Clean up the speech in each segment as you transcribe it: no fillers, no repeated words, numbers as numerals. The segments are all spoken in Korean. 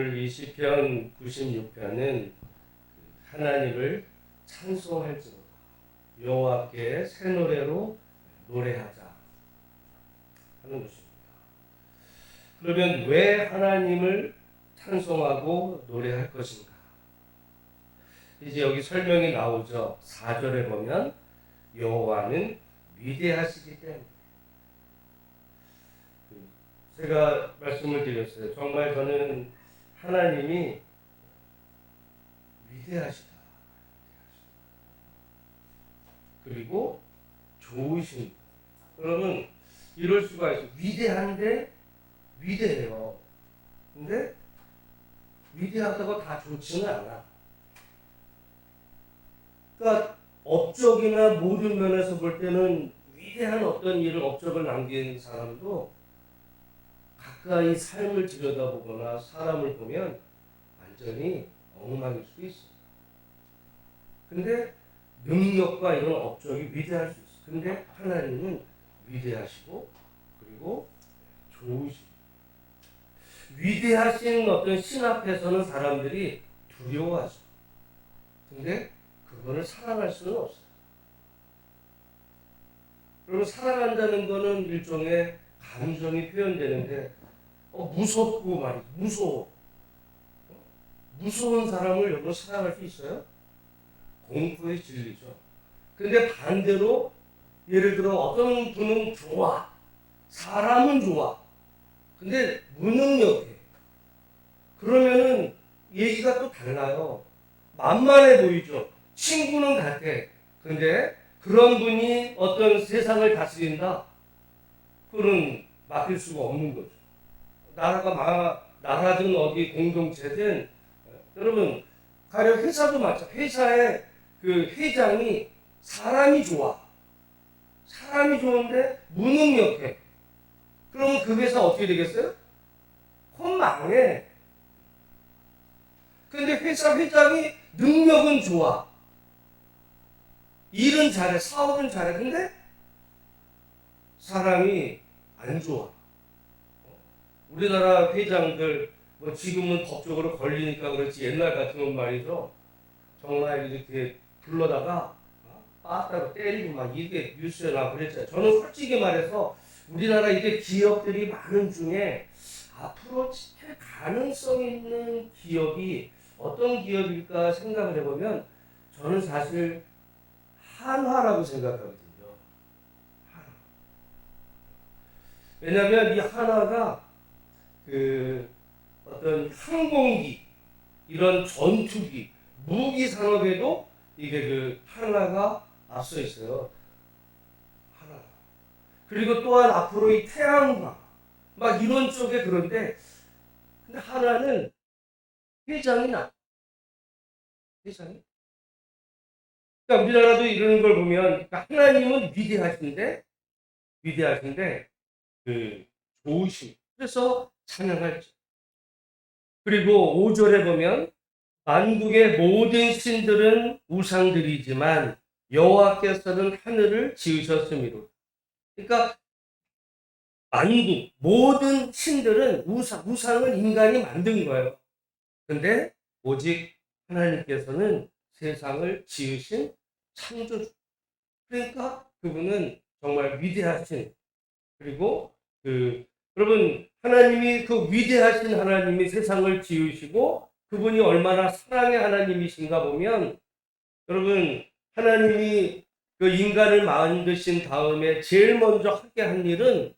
이 시편 96편은 하나님을 찬송할지로다 여호와께 새 노래로 노래하자 하는 것입니다. 그러면 왜 하나님을 찬송하고 노래할 것인가? 이제 여기 설명이 나오죠. 4절에 보면 여호와는 위대하시기 때문에. 제가 말씀을 드렸어요. 정말 저는 하나님이 위대하시다. 그리고 좋으신. 그러면 이럴 수가 있어요. 위대한데 위대해요. 근데 위대하다고 다 좋지는 않아. 그러니까 업적이나 모든 면에서 볼 때는 위대한 어떤 일을 업적을 남긴 사람도 가까이 삶을 들여다보거나 사람을 보면 완전히 엉망일 수 있어. 근데 능력과 이런 업적이 위대할 수 있어. 근데 하나님은 위대하시고 그리고 좋으시고 위대하신 어떤 신 앞에서는 사람들이 두려워하죠. 근데 그거를 사랑할 수는 없어요. 그리고 사랑한다는 거는 일종의 감정이 표현되는데 무섭고 말이야. 무서워. 무서운 사람을 여러분 사랑할 수 있어요? 공포의 진리죠. 근데 반대로 예를 들어 어떤 분은 좋아. 사람은 좋아. 근데 무능력해. 그러면은 얘기가 또 달라요. 만만해 보이죠. 친구는 같아. 근데 그런 분이 어떤 세상을 다스린다? 그건 맡길 수가 없는 거죠. 나라든 어디 공동체든 여러분 가령 회사도 마찬가지. 회사의 그 회장이 사람이 좋아. 사람이 좋은데 무능력해. 그러면 그 회사 어떻게 되겠어요? 그건 망해. 근데 회사 회장이 능력은 좋아. 일은 잘해. 사업은 잘해. 근데 사람이 안 좋아. 우리나라 회장들 뭐 지금은 법적으로 걸리니까 그렇지 옛날 같으면 말이죠. 정말 이렇게 불러다가 빠따로 때리고 막 이게 뉴스에 나 그랬잖아요. 저는 솔직히 말해서 우리나라 이게 기업들이 많은 중에 앞으로 질 가능성 있는 기업이 어떤 기업일까 생각을 해보면 저는 사실 한화라고 생각하거든요. 한화. 왜냐하면 이 한화가 그 어떤 항공기 이런 전투기 무기 산업에도 이게 그 하나가 앞서 있어요. 하나. 그리고 또한 앞으로 이 태양광 막 이런 쪽에 그런데 근데 하나는 회장이 나. 회장이. 그러니까 우리나라도 이러는 걸 보면 그러니까 하나님은 위대하신데 그 좋으신. 그래서 찬양할지. 그리고 5절에 보면 만국의 모든 신들은 우상들이지만 여호와께서는 하늘을 지으셨습니다. 그러니까 만국 모든 신들은 우상은 인간이 만든 거예요. 근데 오직 하나님께서는 세상을 지으신 창조주. 그러니까 그분은 정말 위대하신 그리고 여러분 하나님이 그 위대하신 하나님이 세상을 지으시고 그분이 얼마나 사랑의 하나님이신가 보면 여러분 하나님이 그 인간을 만드신 다음에 제일 먼저 하게 한 일은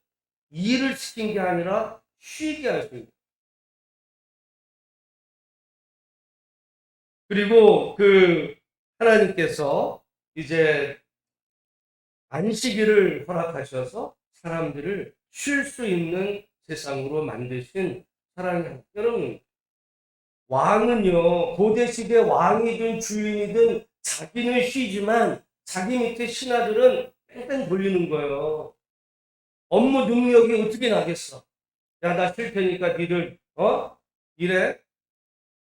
일을 시킨 게 아니라 쉬게 하십니다. 그리고 그 하나님께서 이제 안식일을 허락하셔서 사람들을 쉴 수 있는 세상으로 만드신 사랑의 여러분 왕은요 고대 시대 왕이든 주인이든 자기는 쉬지만 자기 밑에 신하들은 뺑뺑 돌리는 거예요. 업무 능력이 어떻게 나겠어? 야, 나 쉴 테니까 니들 일해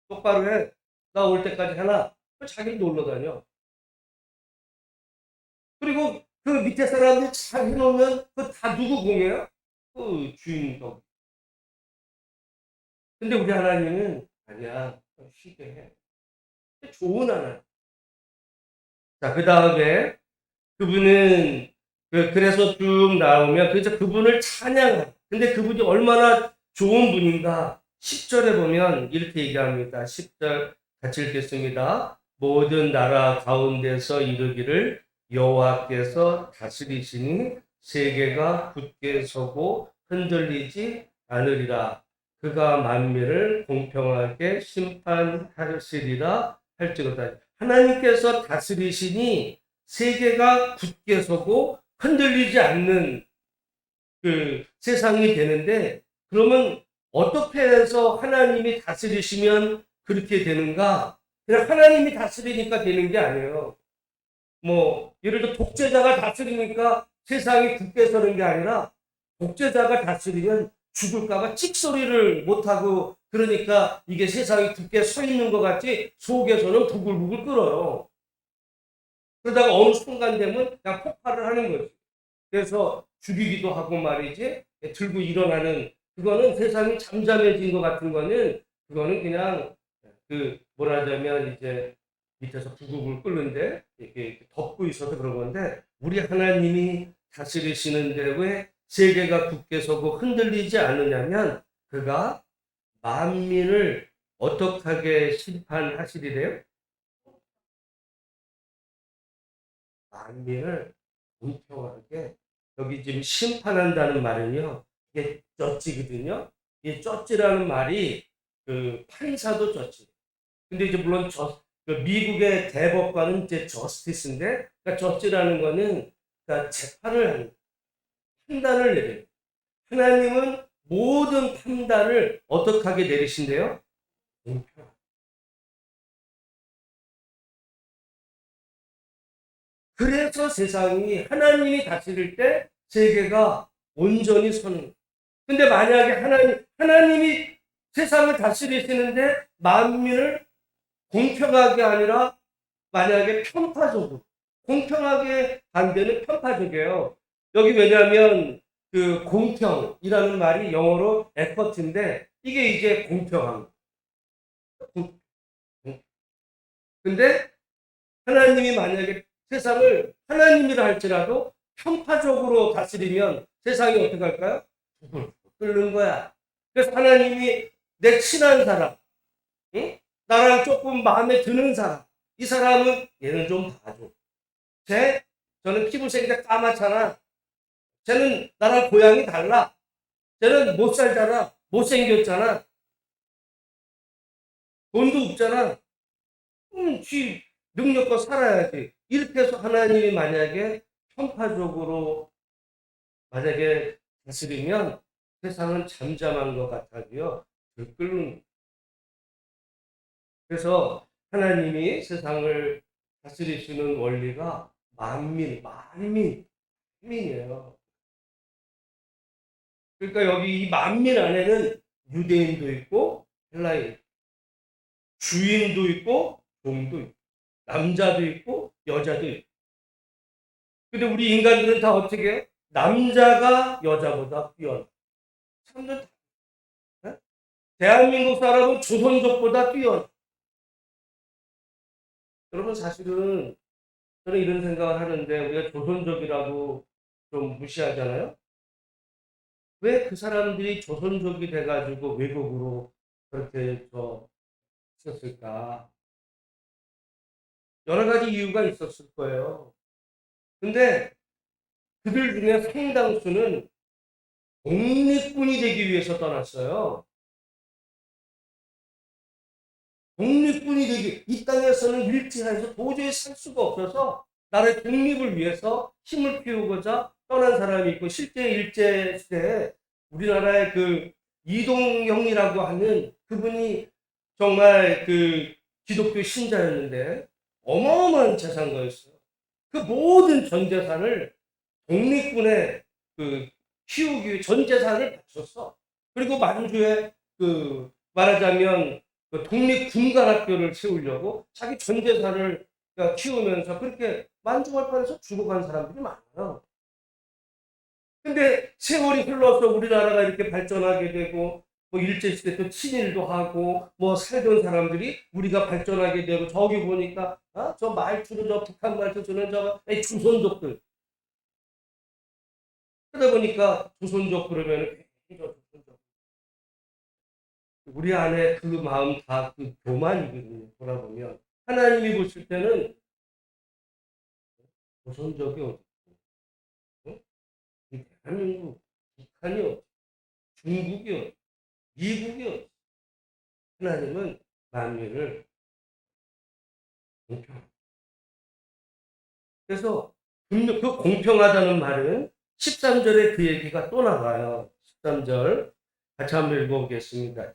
똑바로 해. 나 올 때까지 해놔. 자기는 놀러 다녀. 그리고 그 밑에 사람들이 잘 해놓으면 그 다 누구 공이에요? 그 주인 덕. 근데 우리 하나님은 아니야. 쉬게 해. 좋은 하나님. 자, 그 다음에 그분은 그래서 쭉 나오면 그래서 그분을 찬양해. 근데 그분이 얼마나 좋은 분인가. 10절에 보면 이렇게 얘기합니다. 10절 같이 읽겠습니다. 모든 나라 가운데서 이르기를 여호와께서 다스리시니 세계가 굳게 서고 흔들리지 않으리라. 그가 만민을 공평하게 심판하시리라 할지로다. 하나님께서 다스리시니 세계가 굳게 서고 흔들리지 않는 그 세상이 되는데, 그러면 어떻게 해서 하나님이 다스리시면 그렇게 되는가? 그냥 하나님이 다스리니까 되는 게 아니에요. 뭐 예를 들어 독재자가 다스리니까 세상이 굳게 서는 게 아니라, 독재자가 다스리면 죽을까봐 찍소리를 못하고, 그러니까 이게 세상이 굳게 서 있는 것 같이 속에서는 부글부글 끓어요. 그러다가 어느 순간 되면 그냥 폭발을 하는 거지. 그래서 죽이기도 하고 말이지, 들고 일어나는, 그거는 세상이 잠잠해진 것 같은 거는, 그거는 그냥 그 뭐라 하자면 이제 밑에서 부글부글 끓는데 이렇게 덮고 있어서 그런 건데, 우리 하나님이 다스리시는데 왜 세계가 굳게 서고 흔들리지 않느냐면, 그가 만민을 어떻게 심판하시리래요? 만민을 공평하게. 여기 지금 심판한다는 말은요, 이게 쩌찌거든요. 이 쩌찌라는 말이 그 판사도 쩌찌. 근데 이제 물론 그 미국의 대법관은 이제 저스티스인데, 그러니까 쩌찌라는 거는 그러니까 재판을 하는, 판단을 내려요. 하나님은 모든 판단을 어떻게 하게 내리신대요? 공평. 그래서 세상이 하나님이 다스릴 때 세계가 온전히 서는. 근데 만약에 하나님이 세상을 다스리시는데 만민을 공평하게 아니라 만약에 편파적으로, 공평하게 반대는 편파적이에요. 여기 왜냐하면 그 공평이라는 말이 영어로 에쿼트인데, 이게 이제 공평한 거. 근데 하나님이 만약에 세상을 하나님이라 할지라도 편파적으로 다스리면 세상이 어떻게 할까요? 끓는 거야. 그래서 하나님이 내 친한 사람, 응? 나랑 조금 마음에 드는 사람, 이 사람은 얘는 좀 봐줘. 저는 피부색이 까맣잖아. 쟤는 나랑 고향이 달라. 쟤는 못 살잖아. 못생겼잖아. 돈도 없잖아. 쥐 능력껏 살아야지. 이렇게 해서 하나님이 만약에 편파적으로 만약에 다스리면 세상은 잠잠한 것 같아도요, 들끓는. 그래서 하나님이 세상을 다스리시는 원리가 만민이에요. 그러니까 여기 이 만민 안에는 유대인도 있고 헬라인, 주인도 있고 종도 있고, 남자도 있고 여자도 있고. 근데 우리 인간들은 다 어떻게 해요? 남자가 여자보다 뛰어나. 사람들 다, 대한민국 사람은 조선족보다 뛰어나. 여러분, 사실은 저는 이런 생각을 하는데, 우리가 조선족이라고 좀 무시하잖아요. 왜 그 사람들이 조선족이 돼가지고 외국으로 그렇게 있었을까? 여러 가지 이유가 있었을 거예요. 근데 그들 중에 상당수는 독립군이 되기 위해서 떠났어요. 독립군이 되기, 이 땅에서는 일제해서 도저히 살 수가 없어서 나라의 독립을 위해서 힘을 키우고자 떠난 사람이 있고, 실제 일제 시대에 우리나라의 그 이동영이라고 하는 그분이 정말 그 기독교 신자였는데 어마어마한 재산가였어요. 그 모든 전 재산을 독립군에 그 키우기 위해 전 재산을 바쳤어. 그리고 만주에 그 말하자면 그 독립군관학교를 세우려고 자기 전 재산을 키우면서 그렇게 만주갈판에서 죽어간 사람들이 많아요. 근데 세월이 흘러서 우리나라가 이렇게 발전하게 되고 뭐 일제시대 또 친일도 하고 뭐 살던 사람들이 우리가 발전하게 되고 저기 보니까 저 말투도 저 북한 말투 저는 저 조선족들 그러다 보니까 조선족 그러면은 저 조선족 우리 안에 그 마음 다 그 교만이거든요. 돌아보면 하나님이 보실 때는 조선족이 어디 어? 이 대한민국 북한이요 중국이요 미국이요 하나님은 만민을 공평 그래서 분명 그 공평하다는 말은 13절에 그 얘기가 또 나와요. 13절 같이 한번 읽어보겠습니다.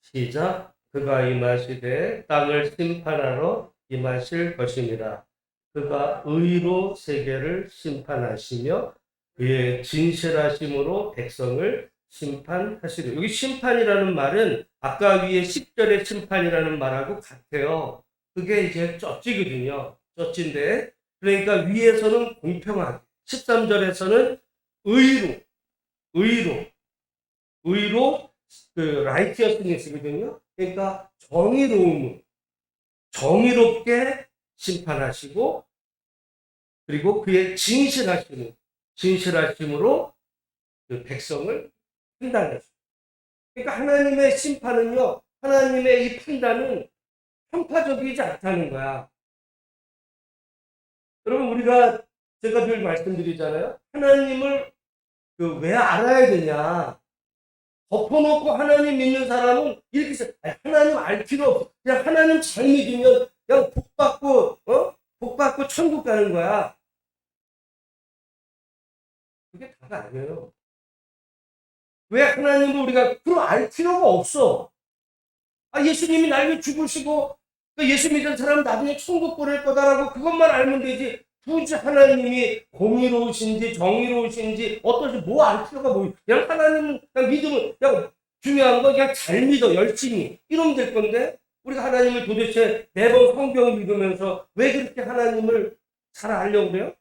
시작. 그가 임하시되 땅을 심판하러 임하실 것입니다. 그가 의로 세계를 심판하시며 그의 진실하심으로 백성을 심판하시리라. 여기 심판이라는 말은 아까 위에 10절의 심판이라는 말하고 같아요. 그게 이제 쩌찌거든요. 쩌찌인데 그러니까 위에서는 공평하게 13절에서는 의로 의로 의로 그 라이티어스니스거든요. 그러니까 정의롭게 심판하시고 그리고 그의 진실하심으로 그 백성을 판단하시고 그러니까 하나님의 심판은요. 하나님의 이 판단은 편파적이지 않다는 거야. 여러분 제가 늘 말씀드리잖아요. 하나님을 그 왜 알아야 되냐? 덮어놓고 하나님 믿는 사람은 이렇게 해서 하나님 알 필요 없어. 그냥 하나님 잘 믿으면 그냥 복 받고 천국 가는 거야. 그게 다가 아니에요. 왜 하나님을 우리가 그럼 알 필요가 없어. 예수님이 날 죽으시고 예수 믿은 사람 나중에 천국 보낼 거다라고 그것만 알면 되지. 굳이 하나님이 공의로우신지 정의로우신지 어떤지 뭐 알 필요가 뭐 그냥 하나님은 그냥 믿으면 그냥 중요한 건 그냥 잘 믿어 열심히 이러면 될 건데 우리가 하나님을 도대체 매번 성경을 읽으면서 왜 그렇게 하나님을 잘 알려고 그래요?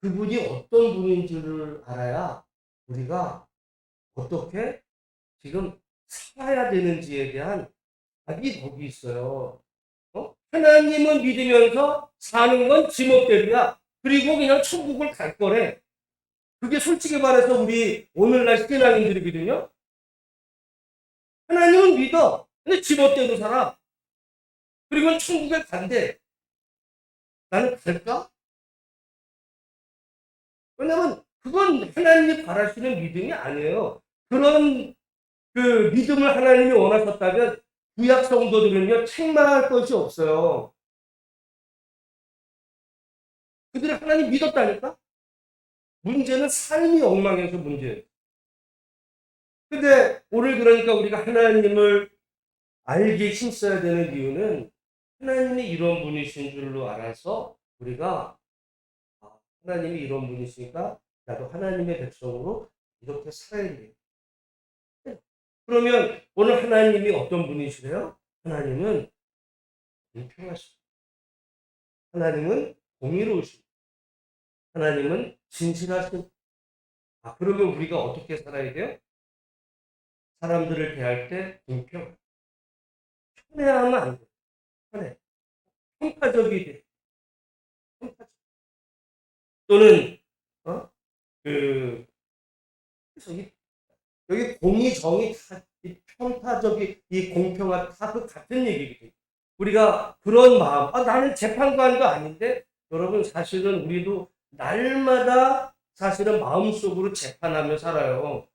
그분이 어떤 분인지를 알아야 우리가 어떻게 지금 살아야 되는지에 대한 답이 거기 있어요. 하나님은 믿으면서 사는 건 지멋대로야. 그리고 그냥 천국을 갈 거래. 그게 솔직히 말해서 우리 오늘날 신앙인들이거든요. 하나님은 믿어. 근데 지멋대로 살아. 그리고 천국에 간대. 나는 갈까? 왜냐면 그건 하나님이 바라시는 믿음이 아니에요. 그런 그 믿음을 하나님이 원하셨다면 구약 성도들은요 책망할 것이 없어요. 그들이 하나님 믿었다니까? 문제는 삶이 엉망해서 문제예요. 근데 오늘 그러니까 우리가 하나님을 알게 힘써야 되는 이유는 하나님이 이런 분이신 줄로 알아서 우리가 하나님이 이런 분이시니까 나도 하나님의 백성으로 이렇게 살아야 돼. 그러면 오늘 하나님이 어떤 분이시래요? 하나님은 공평하시고 하나님은 공의로우시고 하나님은 진실하시고 그러면 우리가 어떻게 살아야 돼요? 사람들을 대할 때 공평 편애하면 안 돼. 편애. 평가적이 돼. 평가적. 또는 어? 그 그래서 여기 공의 정의 이 평타적이 이 공평한 다 그 같은 얘기거든요. 우리가 그런 마음 나는 재판관도 아닌데 여러분 사실은 우리도 날마다 사실은 마음속으로 재판하며 살아요.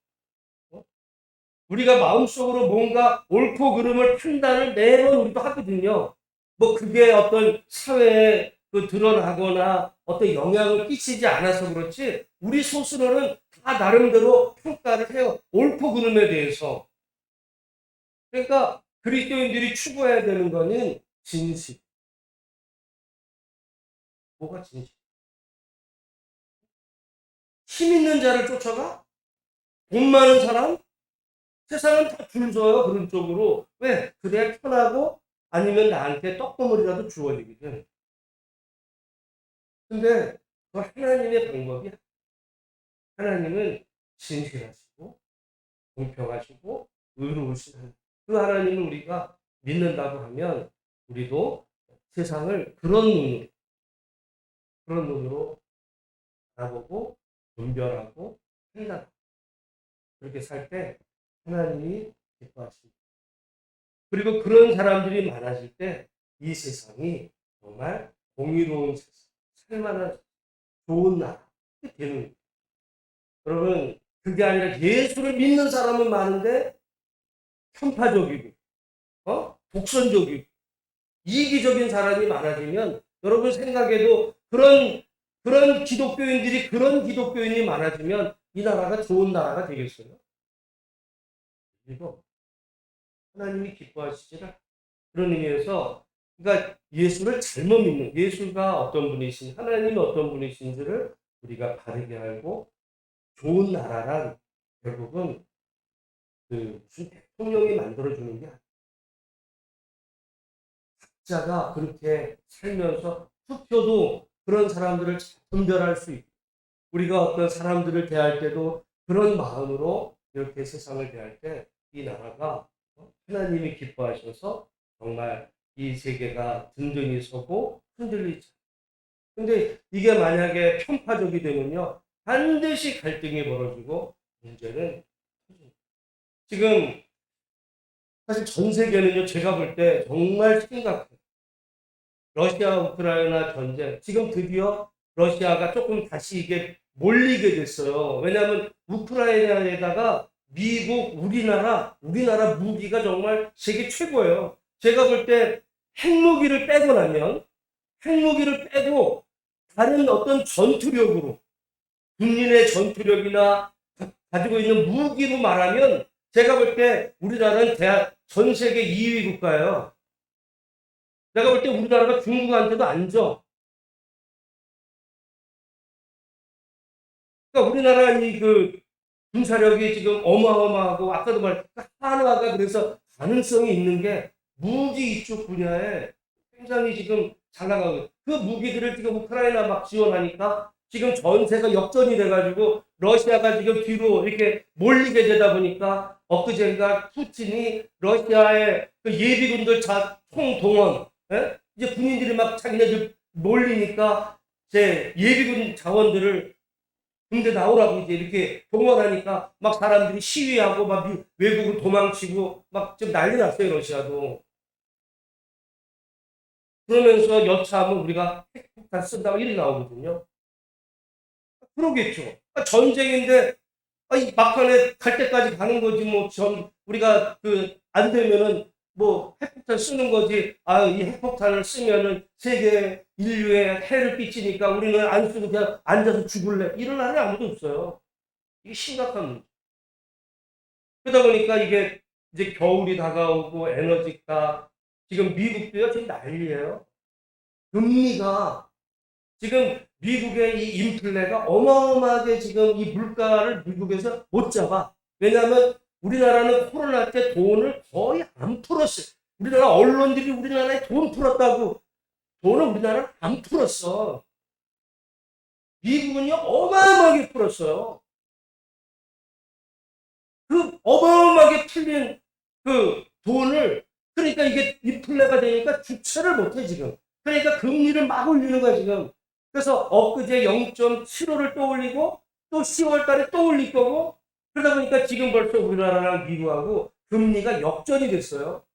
우리가 마음속으로 뭔가 옳고 그름을 판단을 매번 우리도 하거든요. 뭐 그게 어떤 사회에 드러나거나 어떤 영향을 끼치지 않아서 그렇지 우리 스스로는 다 나름대로 평가를 해요. 옳고 그름에 대해서. 그러니까 그리스도인들이 추구해야 되는 거는 진실. 뭐가 진실? 힘 있는 자를 쫓아가? 돈 많은 사람? 세상은 다 줄 서요. 그런 쪽으로. 왜? 그래야 편하고 아니면 나한테 떡고물이라도 주어지거든. 근데 그 하나님의 방법이 하나님은 진실하시고 공평하시고 의로우신 그 하나님을 우리가 믿는다고 하면 우리도 세상을 그런 눈으로 바라보고 분별하고 판단 그렇게 살 때 하나님이 기뻐하십니다. 그리고 그런 사람들이 많아질 때 이 세상이 정말 공의로운 세상, 살만한 좋은 나라 되는 거예요. 여러분 그게 아니라 예수를 믿는 사람은 많은데 편파적이고 독선적이고 이기적인 사람이 많아지면 여러분 생각에도 그런 기독교인이 많아지면 이 나라가 좋은 나라가 되겠어요? 그리고 하나님이 기뻐하시지라. 그런 의미에서 그러니까 예수를 잘못 믿는 예수가 어떤 분이신 하나님이 어떤 분이신지를 우리가 바르게 알고 좋은 나라란 결국은 그 무슨 대통령이 만들어주는 게 아니에요. 각자가 그렇게 살면서 투표도 그런 사람들을 분별할 수 있고 우리가 어떤 사람들을 대할 때도 그런 마음으로 이렇게 세상을 대할 때 이 나라가 하나님이 기뻐하셔서 정말 이 세계가 든든히 서고 흔들리지. 근데 이게 만약에 편파적이 되면요 반드시 갈등이 벌어지고 문제는 지금 사실 전 세계는요 제가 볼 때 정말 심각해요. 러시아 우크라이나 전쟁 지금 드디어 러시아가 조금 다시 이게 몰리게 됐어요. 왜냐하면 우크라이나에다가 미국, 우리나라 무기가 정말 세계 최고예요. 제가 볼 때 핵무기를 빼고 다른 어떤 전투력으로 군인의 전투력이나 가지고 있는 무기로 말하면 제가 볼 때 우리나라는 전 세계 2위 국가예요. 내가 볼 때 우리나라가 중국한테도 안 져. 그러니까 우리나라 군사력이 지금 어마어마하고 아까도 말했지만 한화가 그래서 가능성이 있는 게 무기 이쪽 분야에 굉장히 지금 잘 나가고 그 무기들을 지금 우크라이나 막 지원하니까 지금 전세가 역전이 돼가지고 러시아가 지금 뒤로 이렇게 몰리게 되다 보니까 엊그제인가 푸틴이 러시아의 그 예비군들 총동원 이제 군인들이 막 자기네들 몰리니까 제 예비군 자원들을 군대 나오라고 이제 이렇게 동원하니까 막 사람들이 시위하고 막 외국으로 도망치고 막 좀 난리 났어요 러시아도. 그러면서 여차하면 우리가 핵폭탄 쓴다고 일이 나오거든요. 그러겠죠. 전쟁인데 이 막판에 갈 때까지 가는 거지 뭐 우리가 안 되면은 뭐 핵폭탄 쓰는 거지. 이 핵폭탄을 쓰면은 세계 인류에 해를 끼치니까 우리는 안 쓰고 그냥 앉아서 죽을래. 이런 나라는 아무도 없어요. 이게 심각한 문제. 그러다 보니까 이게 이제 겨울이 다가오고 에너지가 지금 미국도요 지금 난리예요. 금리가 지금 미국의 이 인플레가 어마어마하게 지금 이 물가를 미국에서 못 잡아. 왜냐하면 우리나라는 코로나 때 돈을 거의 안 풀었어요. 우리나라 언론들이 우리나라에 돈 풀었다고 돈을 우리나라는 안 풀었어. 미국은요 어마어마하게 풀었어요. 그 어마어마하게 풀린 그 돈을 그러니까 이게 인플레가 되니까 주체를 못해 지금. 그러니까 금리를 막 올리는 거야 지금. 그래서 엊그제 0.75를 또 올리고 또 10월 달에 또 올릴 거고 그러다 보니까 지금 벌써 우리나라랑 미국하고 금리가 역전이 됐어요.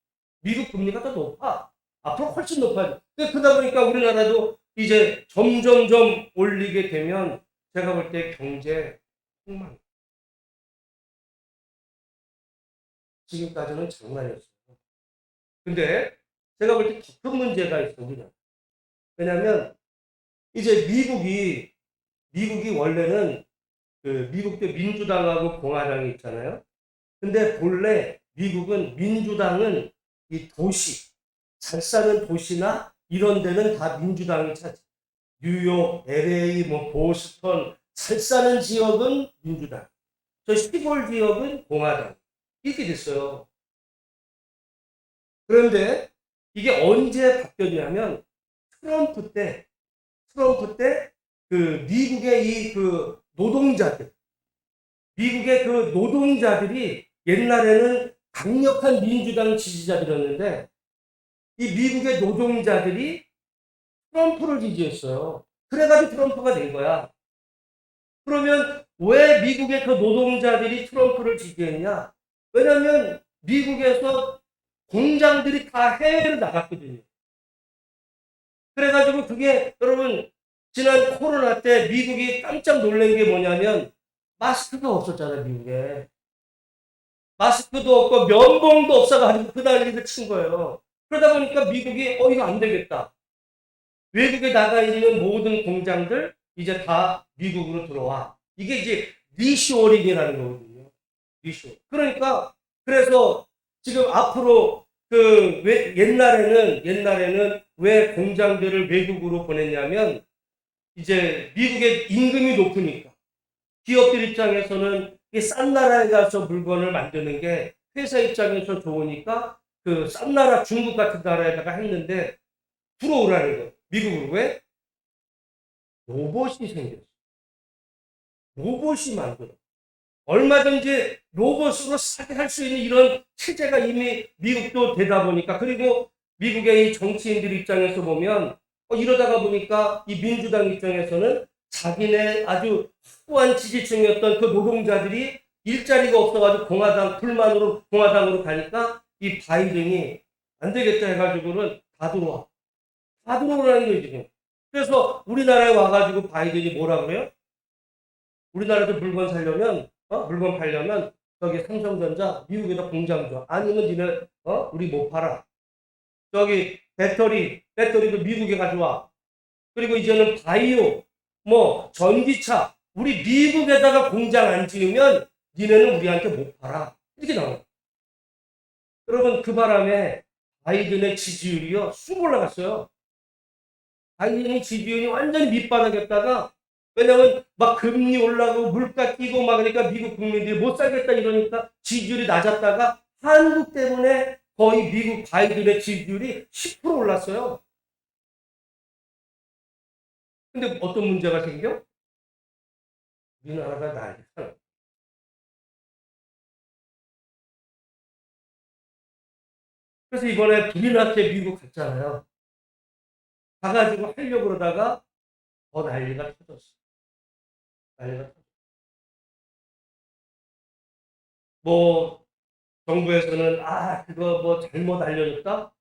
미국 금리가 더 높아. 앞으로 훨씬 높아져. 그러다 보니까 우리나라도 이제 점점점 올리게 되면 제가 볼 때 경제 폭망. 지금까지는 장난이었어요. 근데 제가 볼 때 큰 문제가 있습니다. 왜냐하면 이제 미국이 원래는 미국도 민주당하고 공화당이 있잖아요. 근데 본래 미국은 민주당은 이 잘 사는 도시나 이런 데는 다 민주당이 차지. 뉴욕, LA, 보스턴 잘 사는 지역은 민주당. 저 시골 지역은 공화당. 이렇게 됐어요. 그런데 이게 언제 바뀌었냐면 트럼프 때 미국의 미국의 노동자들이 옛날에는 강력한 민주당 지지자들이었는데 이 미국의 노동자들이 트럼프를 지지했어요. 그래가지고 트럼프가 된 거야. 그러면 왜 미국의 그 노동자들이 트럼프를 지지했냐? 왜냐하면 미국에서 공장들이 다 해외로 나갔거든요. 그래가지고 그게 여러분 지난 코로나 때 미국이 깜짝 놀란 게 뭐냐면 마스크가 없었잖아요, 미국에. 마스크도 없고 면봉도 없어가지고 그 난리를 친 거예요. 그러다 보니까 미국이 이거 안 되겠다. 외국에 나가 있는 모든 공장들 이제 다 미국으로 들어와. 이게 이제 리쇼어링이라는 거거든요. 리쇼. 그러니까 그래서 지금 앞으로 옛날에는 왜 공장들을 외국으로 보냈냐면 이제 미국의 임금이 높으니까 기업들 입장에서는 이 싼 나라에 가서 물건을 만드는 게 회사 입장에서 좋으니까 그 싼 나라 중국 같은 나라에다가 했는데 들어오라는 거. 미국으로 왜? 로봇이 생겼어. 로봇이 만들어. 얼마든지 로봇으로 싸게 할 수 있는 이런 체제가 이미 미국도 되다 보니까 그리고 미국의 이 정치인들 입장에서 보면 이러다가 보니까 이 민주당 입장에서는 자기네 아주 확고한 지지층이었던 그 노동자들이 일자리가 없어가지고 불만으로 공화당으로 가니까 이 바이든이 안 되겠다 해가지고는 다 들어와. 다 들어오라는 거예요, 지금. 그래서 우리나라에 와가지고 바이든이 뭐라 그래요? 우리나라도 물건 살려면, 물건 팔려면, 저기 삼성전자, 미국에다 공장 줘. 아니면 니네, 우리 못 팔아. 저기 배터리도 미국에 가져와. 그리고 이제는 바이오, 전기차, 우리 미국에다가 공장 안 지으면 니네는 우리한테 못 팔아. 이렇게 나와요. 여러분, 그 바람에 바이든의 지지율이요, 쑥 올라갔어요. 바이든의 지지율이 완전히 밑바닥이었다가 왜냐면 막 금리 올라가고 물가 뛰고 막 그러니까 미국 국민들이 못 살겠다 이러니까 지지율이 낮았다가 한국 때문에 거의 미국 바이든의 지지율이 10% 올랐어요. 근데 어떤 문제가 생겨? 우리나라가 난리야. 그래서 이번에 불이나게 미국 갔잖아요. 가가지고 하려고 그러다가 더 난리가 터졌어. 난리가 터졌어. 뭐 정부에서는 그거 잘못 알려줬다?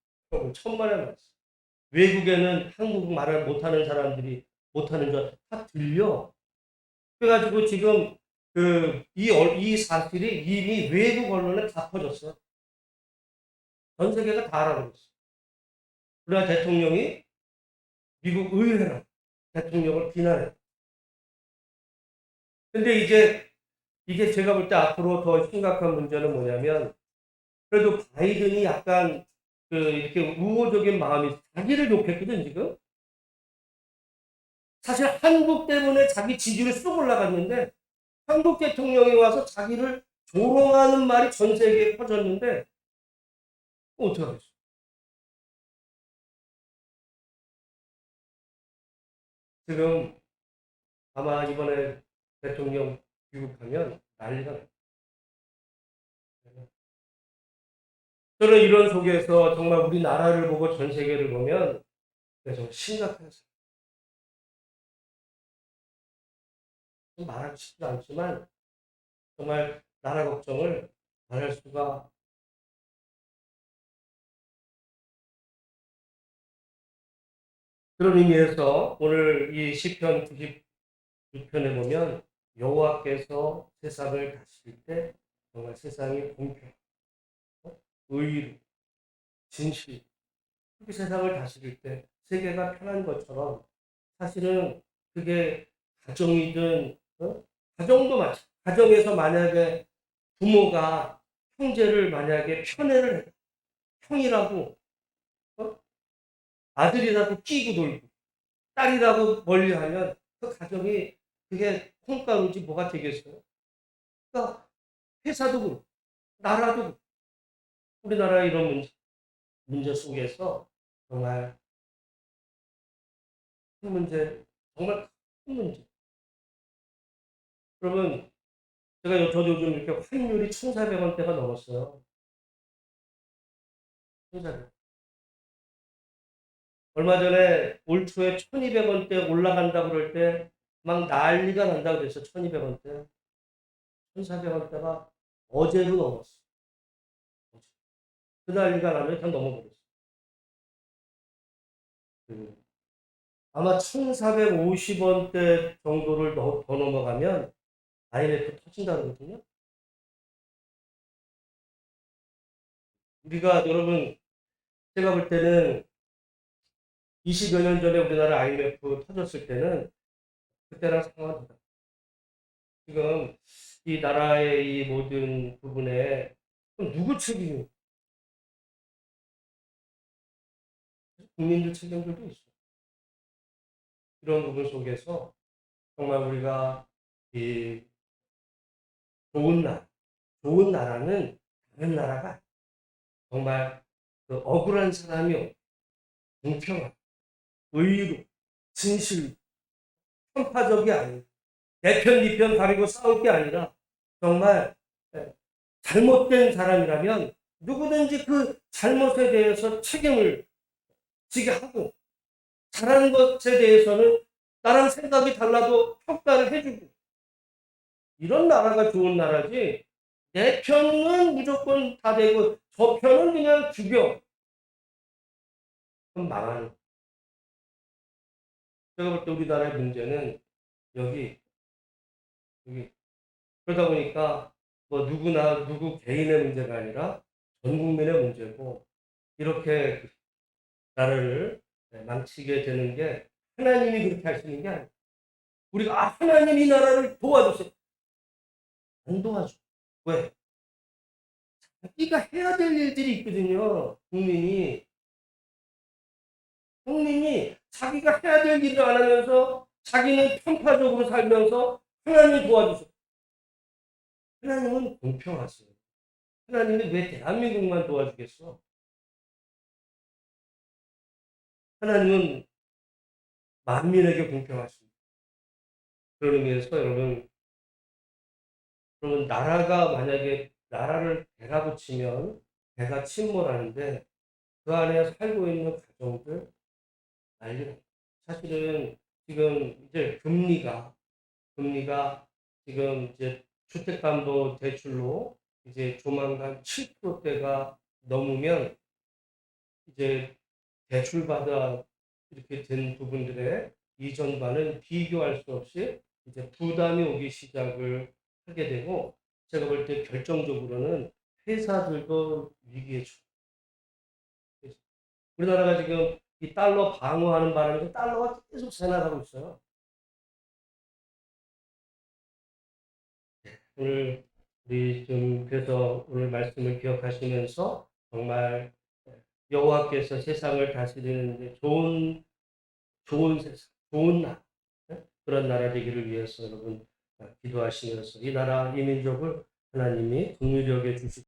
천만에 말씀. 외국에는 한국말을 못하는 사람들이 못하는 줄 다 들려. 그래가지고 지금 이 사실이 이미 외국 언론에 다 퍼졌어. 전 세계가 다 알아보고 있어. 그래야 대통령이 미국 의회랑 대통령을 비난해. 근데 이게 제가 볼 때 앞으로 더 심각한 문제는 뭐냐면 그래도 바이든이 약간 이렇게 우호적인 마음이 자기를 욕했거든 지금. 사실 한국 때문에 자기 지지율이 쑥 올라갔는데 한국 대통령이 와서 자기를 조롱하는 말이 전 세계에 퍼졌는데 어떻게 하겠어? 지금 아마 이번에 대통령 귀국하면 난리가 나. 저는 이런 속에서 정말 우리나라를 보고 전 세계를 보면 좀 심각한 말하기 쉽지 않지만 정말 나라 걱정을 말할 수가 그런 의미에서 오늘 이 시편 96편에 보면 여호와께서 세상을 다스릴 때 정말 세상이 공평, 의로, 진실 이렇게 세상을 다스릴 때 세계가 편한 것처럼 사실은 그게 가정이든 가정도 마찬가지. 가정에서 만약에 부모가 형제를 만약에 편애를 해, 형이라고 어? 아들이라고 끼고 놀고 딸이라고 멀리하면 그 가정이 그게 콩가루지 뭐가 되겠어요? 그러니까 회사도 그렇고 나라도 그렇고 우리나라 이런 문제 속에서 정말 큰 문제, 정말 큰 문제. 그러면 저도 요즘 이렇게 환율이 1,400원대가 넘었어요. 1,400원. 얼마 전에 올 초에 1,200원대 올라간다 그럴 때 막 난리가 난다고 그랬어. 1,200원대. 1,400원대가 어제도 넘었어. 그 난리가 나면 그냥 넘어버렸어. 아마 1,450원대 정도를 더 넘어가면 IMF 터진다는 거거든요. 우리가 여러분 제가 볼 때는 20여 년 전에 우리나라 IMF 터졌을 때는 그때랑 상황은 다르다. 지금 이 나라의 이 모든 부분에 그럼 누구 책임이 국민들 책임들도 있어. 이런 부분 속에서 정말 우리가 이 좋은 나라는 다른 나라가 정말 그 억울한 사람이 공평한, 의로, 진실, 편파적이 아닌 내 편, 네 편 가리고 싸울 게 아니라 정말 잘못된 사람이라면 누구든지 그 잘못에 대해서 책임을 지게 하고 잘하는 것에 대해서는 나랑 생각이 달라도 평가를 해주고 이런 나라가 좋은 나라지 내 편은 무조건 다 되고 저 편은 그냥 죽여. 그럼 망하는. 제가 볼 때 우리나라의 문제는 여기 여기 그러다 보니까 뭐 누구나 누구 개인의 문제가 아니라 전 국민의 문제고 이렇게 나라를 망치게 되는 게 하나님이 그렇게 하시는 게 아니에요. 우리가 하나님 이 나라를 도와주세요. 안 도와줘. 왜? 자기가 해야 될 일들이 있거든요. 국민이 자기가 해야 될 일을 안 하면서 자기는 편파적으로 살면서 하나님 도와주세요. 하나님은 공평하세요. 하나님은 왜 대한민국만 도와주겠어? 하나님은 만민에게 공평하십니다. 그런 의미에서 여러분 나라가 만약에 나라를 배가 붙이면 배가 침몰하는데 그 안에 살고 있는 가정들 난리나. 사실은 지금 이제 금리가 지금 이제 주택담보대출로 이제 조만간 7%대가 넘으면 이제 대출받아 이렇게 된 부분들의 이전과는 비교할 수 없이 이제 부담이 오기 시작을 하게 되고 제가 볼 때 결정적으로는 회사들도 위기에 처해. 우리나라가 지금 이 달러 방어하는 바람에 달러가 계속 세나가고 있어요. 오늘 우리 좀 그래서 오늘 말씀을 기억하시면서 정말 여호와께서 세상을 다스리는 좋은 세상, 좋은 나라, 그런 나라 되기를 위해서 여러분 기도하시면서 이 나라 이 민족을 하나님이 긍휼히 여겨 주시고